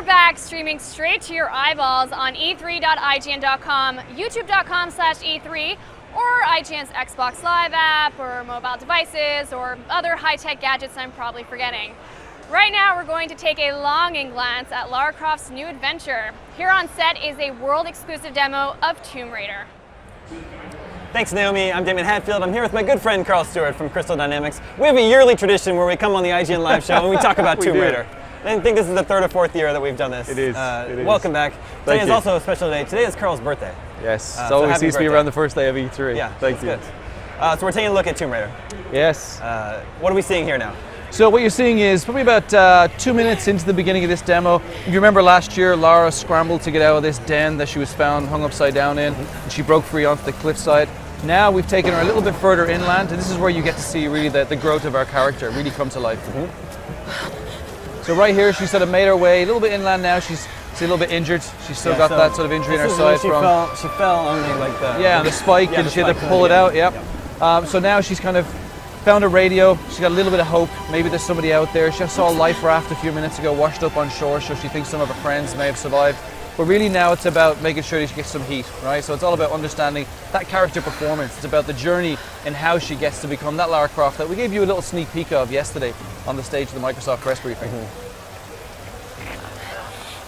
we're back streaming straight to your eyeballs on e3.ign.com, youtube.com/e3, or IGN's Xbox Live app, or mobile devices, or other high-tech gadgets I'm probably forgetting. Right now, we're going to take a longing glance at Lara Croft's new adventure. Here on set is a world-exclusive demo of Tomb Raider. Thanks, Naomi. I'm Damon Hatfield. I'm here with my good friend Carl Stewart from Crystal Dynamics. We have a yearly tradition where we come on the IGN Live show and we talk about Tomb Raider. I think this is the third or fourth year that we've done this. It is. Welcome back. Today is also a special day. Today is Carl's birthday. Yes. It always seems to be around the first day of E3. Yeah, thank you. Good. So we're taking a look at Tomb Raider. Yes. What are we seeing here now? So what you're seeing is probably about 2 minutes into the beginning of this demo. If you remember last year, Lara scrambled to get out of this den that she was found hung upside down in, and she broke free onto the cliffside. Now we've taken her a little bit further inland, and this is where you get to see really the growth of our character really come to life. So right here, she sort of made her way a little bit inland now. She's a little bit injured. She's still got that sort of injury in her side. She fell on the spike, and she had to pull it out. Yep. So now she's kind of found a radio. She's got a little bit of hope. Maybe there's somebody out there. She just saw a life raft a few minutes ago washed up on shore, so she thinks some of her friends may have survived. But really now it's about making sure that she gets some heat, right? So it's all about understanding that character performance. It's about the journey and how she gets to become that Lara Croft that we gave you a little sneak peek of yesterday on the stage of the Microsoft press briefing.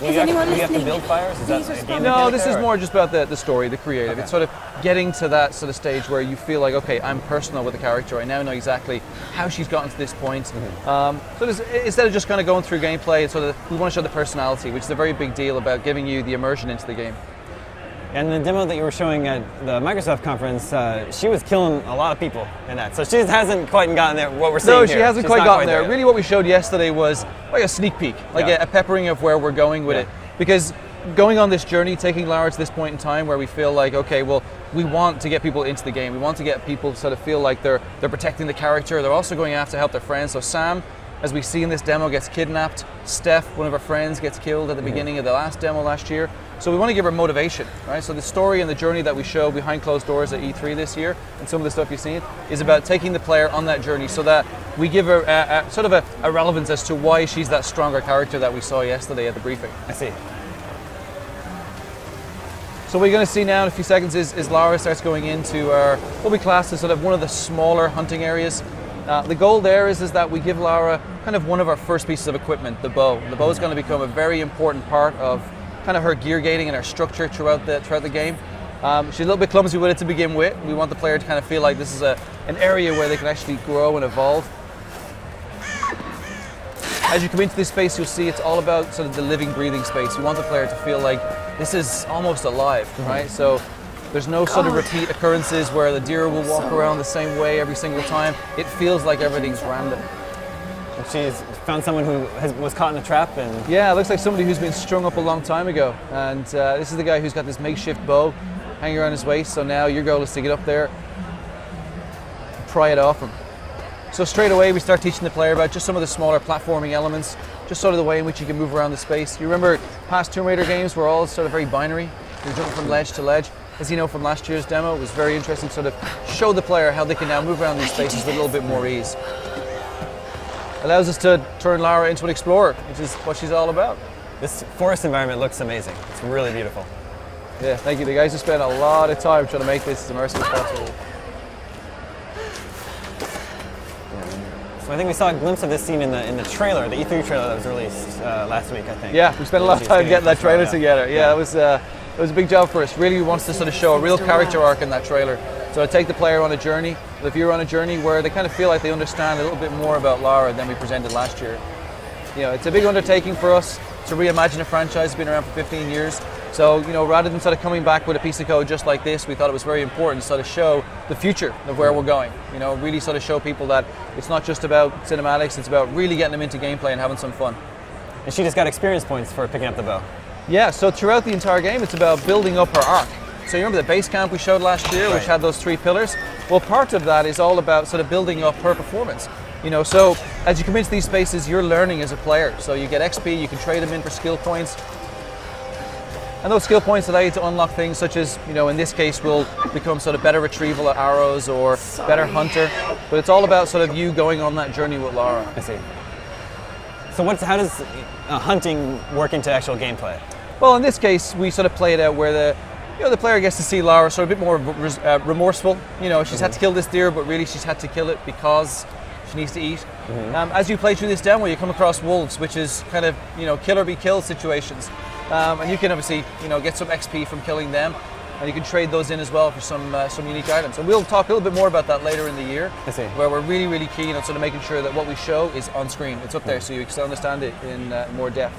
Do you have to build fires? Is that a game No, this is more just about the story, the creative. Okay. It's sort of getting to that sort of stage where you feel like, okay, I'm personal with the character. I now know exactly how she's gotten to this point. So instead of just kind of going through gameplay, it's sort of, we want to show the personality, which is a very big deal about giving you the immersion into the game. And the demo that you were showing at the Microsoft conference, she was killing a lot of people in that. So she hasn't quite gotten there, what we're seeing here. No, she hasn't quite gotten there. Really what we showed yesterday was like a sneak peek, like a peppering of where we're going with it. Because going on this journey, taking Lara to this point in time where we feel like, okay, well, we want to get people into the game. We want to get people to sort of feel like they're protecting the character. They're also going after to help their friends. So Sam, as we see in this demo, gets kidnapped. Steph, one of her friends, gets killed at the beginning of the last demo last year. So we want to give her motivation, right? So the story and the journey that we show behind closed doors at E3 this year, and some of the stuff you've seen, is about taking the player on that journey so that we give her sort of a relevance as to why she's that stronger character that we saw yesterday at the briefing. I see. So what you're going to see now in a few seconds is Lara starts going into our, what we class as sort of one of the smaller hunting areas. The goal there is that we give Lara kind of one of our first pieces of equipment, the bow. The bow is going to become a very important part of kind of her gear gating and her structure throughout the game. She's a little bit clumsy with it to begin with. We want the player to kind of feel like this is an area where they can actually grow and evolve. As you come into this space, you'll see it's all about sort of the living, breathing space. We want the player to feel like this is almost alive, right? So there's no sort of repeat occurrences where the deer will walk around the same way every single time. It feels like everything's random. She's found someone who was caught in a trap, and yeah, it looks like somebody who's been strung up a long time ago. And this is the guy who's got this makeshift bow hanging around his waist. So now your goal is to get up there, and pry it off him. So straight away we start teaching the player about just some of the smaller platforming elements, just sort of the way in which you can move around the space. You remember past Tomb Raider games were all sort of very binary. You're jumping from ledge to ledge. As you know from last year's demo, it was very interesting to sort of show the player how they can now move around these spaces with a little bit more ease. Allows us to turn Lara into an explorer, which is what she's all about. This forest environment looks amazing. It's really beautiful. Yeah, thank you. The guys have spent a lot of time trying to make this as immersive as possible. So I think we saw a glimpse of this scene in the trailer, the E3 trailer that was released last week, I think. Yeah, we spent a lot of time getting that trailer together. Yeah, it was a big job for us. Really, we wanted to sort of show a real character arc in that trailer. So I take the player on a journey, the viewer on a journey where they kind of feel like they understand a little bit more about Lara than we presented last year. You know, it's a big undertaking for us to reimagine a franchise that's been around for 15 years. So, you know, rather than sort of coming back with a piece of code just like this, we thought it was very important to sort of show the future of where we're going. You know, really sort of show people that it's not just about cinematics, it's about really getting them into gameplay and having some fun. And she just got experience points for picking up the bow. Yeah, so throughout the entire game, it's about building up her arc. So you remember the base camp we showed last year, which had those 3 pillars? Well, part of that is all about sort of building up her performance. You know, so as you come into these spaces, you're learning as a player. So you get XP, you can trade them in for skill points. And those skill points allow you to unlock things such as, you know, in this case, will become sort of better retrieval at arrows or better hunter. But it's all about sort of you going on that journey with Lara. I see. So how does hunting work into actual gameplay? Well, in this case, we sort of play it out where the player gets to see Lara sort of a bit more remorseful. You know, she's had to kill this deer, but really she's had to kill it because she needs to eat. As you play through this demo, you come across wolves, which is kind of, you know, kill or be killed situations. And you can obviously, you know, get some XP from killing them, and you can trade those in as well for some unique items. And we'll talk a little bit more about that later in the year, where we're really, really keen on sort of making sure that what we show is on screen. It's up there so you can understand it in more depth.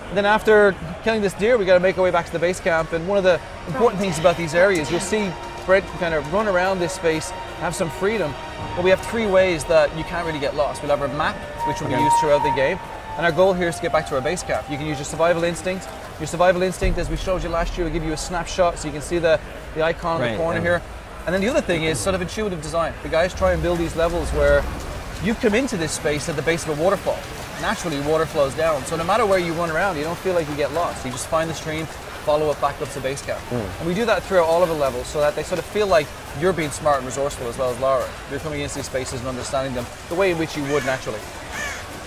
And then after killing this deer, we got to make our way back to the base camp. And one of the important things about these areas, you'll see Brett kind of run around this space, have some freedom. But we have 3 ways that you can't really get lost. We'll have our map, which will be used throughout the game. And our goal here is to get back to our base camp. You can use your survival instinct. Your survival instinct, as we showed you last year, will give you a snapshot so you can see the icon in the corner here. And then the other thing is sort of intuitive design. The guys try and build these levels where you come into this space at the base of a waterfall. Naturally, water flows down. So no matter where you run around, you don't feel like you get lost. You just find the stream, follow it back up to base camp. And we do that throughout all of the levels so that they sort of feel like you're being smart and resourceful as well as Lara. You're coming into these spaces and understanding them the way in which you would naturally.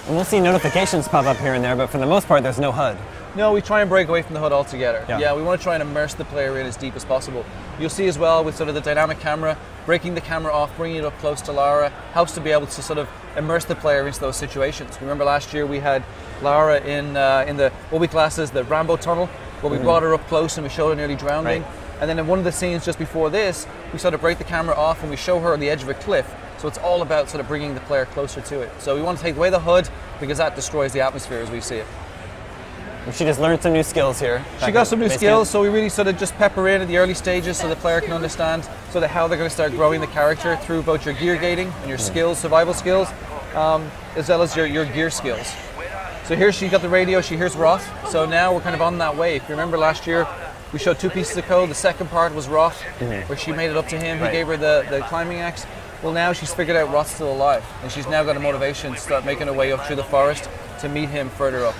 And we'll see notifications pop up here and there, but for the most part, there's no HUD. No, we try and break away from the HUD altogether. Yeah, we want to try and immerse the player in as deep as possible. You'll see as well with sort of the dynamic camera, breaking the camera off, bringing it up close to Lara, helps to be able to sort of immerse the player into those situations. Remember last year we had Lara in the, what we class as the Rambo tunnel, where we brought her up close and we showed her nearly drowning. And then in one of the scenes just before this, we sort of break the camera off and we show her on the edge of a cliff. So it's all about sort of bringing the player closer to it. So we want to take away the HUD because that destroys the atmosphere as we see it. She just learned some new skills here. She got some new skills, so we really sort of just pepper in at the early stages so the player can understand sort of how they're going to start growing the character through both your gear gating and your skills, survival skills, as well as your gear skills. So here she got the radio, she hears Roth, so now we're kind of on that way. If you remember last year, we showed 2 pieces of code. The second part was Roth, where she made it up to him, he gave her the climbing axe. Well, now she's figured out Roth's still alive, and she's now got a motivation to start making her way up through the forest to meet him further up.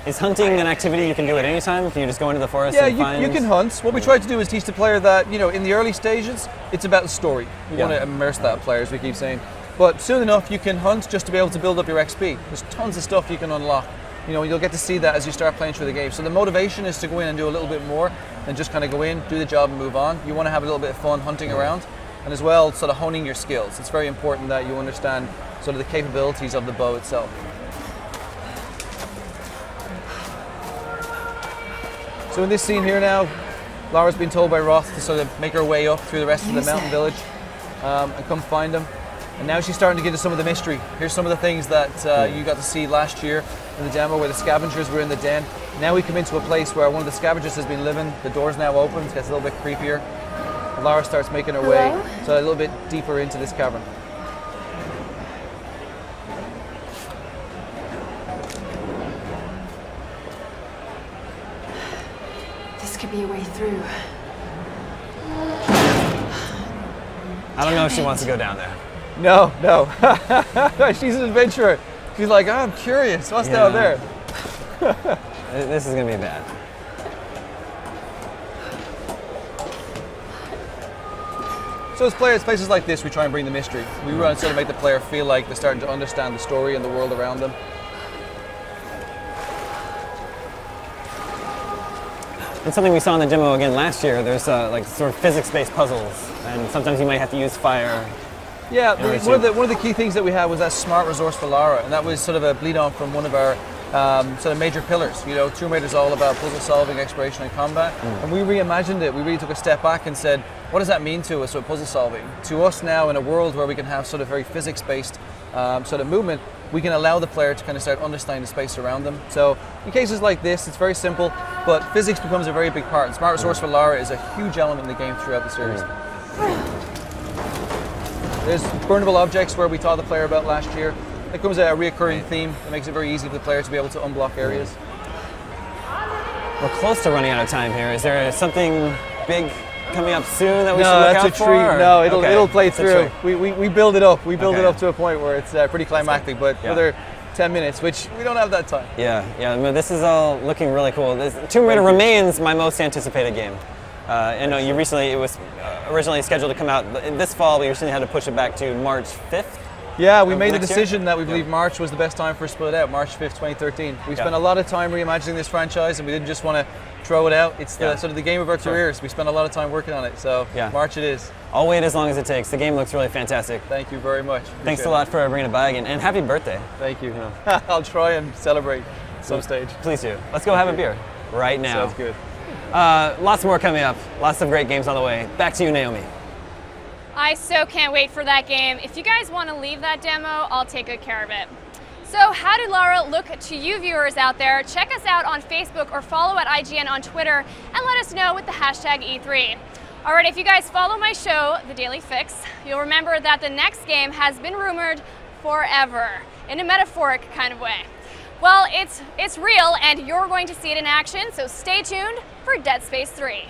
Is hunting an activity you can do at any time? Can you just go into the forest and find... Yeah, you can hunt. What we try to do is teach the player that, you know, in the early stages, it's about the story. We want to immerse that player, as we keep saying. But soon enough, you can hunt just to be able to build up your XP. There's tons of stuff you can unlock. You know, you'll get to see that as you start playing through the game. So the motivation is to go in and do a little bit more than just kind of go in, do the job and move on. You want to have a little bit of fun hunting around, and as well sort of honing your skills. It's very important that you understand sort of the capabilities of the bow itself. So in this scene here now, Lara's been told by Roth to sort of make her way up through the rest of the mountain village and come find him. And now she's starting to get into some of the mystery. Here's some of the things that you got to see last year in the demo where the scavengers were in the den. Now we come into a place where one of the scavengers has been living. The door's now open, it gets a little bit creepier. And Lara starts making her way so a little bit deeper into this cavern. Could be a way through. I don't know if she wants to go down there. No. She's an adventurer. She's like, oh, I'm curious. What's down there? This is going to be bad. So as players, places like this, we try and bring the mystery. We want to sort of make the player feel like they're starting to understand the story and the world around them. It's something we saw in the demo again last year. There's like sort of physics-based puzzles, and sometimes you might have to use fire. Yeah, one of the key things that we had was that smart, resourceful Lara, and that was sort of a bleed on from one of our sort of major pillars. You know, Tomb Raider's all about puzzle solving, exploration, and combat, and we reimagined it. We really took a step back and said, what does that mean to us with puzzle solving? To us now, in a world where we can have sort of very physics-based sort of movement, we can allow the player to kind of start understanding the space around them. So in cases like this, it's very simple, but physics becomes a very big part. And Smart Resourceful Lara is a huge element in the game throughout the series. There's burnable objects where we taught the player about last year. It becomes a reoccurring theme that makes it very easy for the player to be able to unblock areas. We're close to running out of time here. Is there something big coming up soon that we should look out for? No, that's a treat. No, it'll play through. We build it up. We build it up to a point where it's pretty climactic, but another 10 minutes, which we don't have that time. Yeah. This is all looking really cool. Tomb Raider remains my most anticipated game. I know you recently, it was originally scheduled to come out this fall, but you recently had to push it back to March 5th. Yeah, we made a next decision year? that we believe March was the best time for Split Out, March 5th, 2013. We spent a lot of time reimagining this franchise, and we didn't just want to throw it out. It's the sort of the game of our careers. We spent a lot of time working on it, so March it is. I'll wait as long as it takes. The game looks really fantastic. Thank you very much. Thanks a lot for bringing it by again, and happy birthday. Thank you. I'll try and celebrate some stage. Please do. Let's go have a beer right now. Sounds good. Lots more coming up. Lots of great games on the way. Back to you, Naomi. I so can't wait for that game. If you guys want to leave that demo, I'll take good care of it. So how did Lara look to you viewers out there? Check us out on Facebook or follow at IGN on Twitter and let us know with the hashtag E3. All right, if you guys follow my show, The Daily Fix, you'll remember that the next game has been rumored forever, in a metaphoric kind of way. Well, it's real and you're going to see it in action, so stay tuned for Dead Space 3.